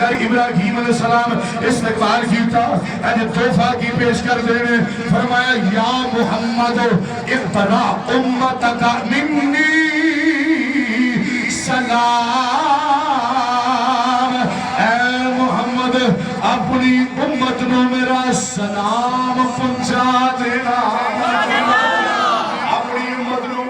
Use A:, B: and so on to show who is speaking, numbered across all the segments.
A: کر ابراہیم علیہ السلام استقبال کیتا تحفہ کی پیش کر دینے فرمایا یا محمد اقترا امتک منی سلام اے محمد اپنی امت نو میرا سلام پہنچا دینا اپنی امت نو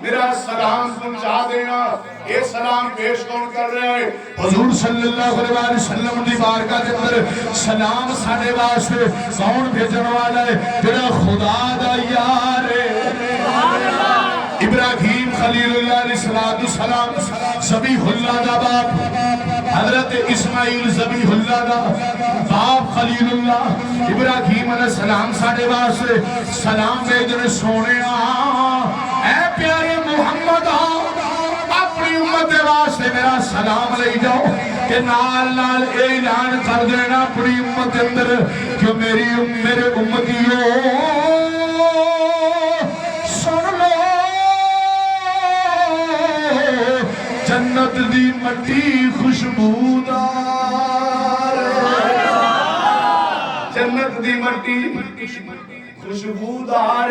A: میرا سلام پہنچا دینا یہ سلام پیش کون کر رہے ہیں حضور صلی اللہ علیہ وسلم دی بارگاہ دے اندر سلام ساڑھے واسطے کون بھیجن والا ہے جڑا خدا دا یار ہے ابراہیم خلیل اللہ علیہ السلام ذبیح اللہ دا باپ حضرت اسماعیل ذبیح اللہ دا باپ خلیل اللہ ابراہیم علیہ السلام ساڑھے واسطے سلام بھیجن سونے اے پیارے محمد اپنی امت واسطے میرا سلام لے جاؤ کہ نال نال اعلان کر دینا اپنی امت اندر کہ میرے امتیوں سن لو جنت دی مٹی خوشبودار جنت دی مٹی خوشبودار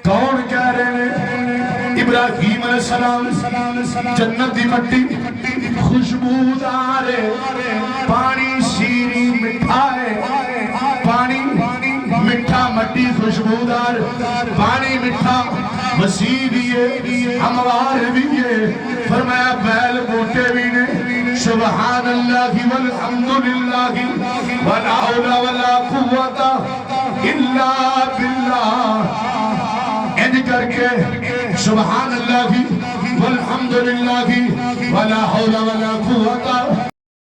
A: کون کہہ رہے ہیں ابراہیم علیہ السلام جنت دی مٹی خوشبودار پانی شیریں مٹھا ہے پانی مٹھا مٹی خوشبودار پانی مٹھا وسیع بھی ہے ہموار بھی ہے فرمایا بیل بوٹے بھی نے سبحان اللہ والحمدللہ ولا حول ولا قوت الا باللہ اند کر کے سبحان اللہ والحمدللہ ولا حول ولا قوت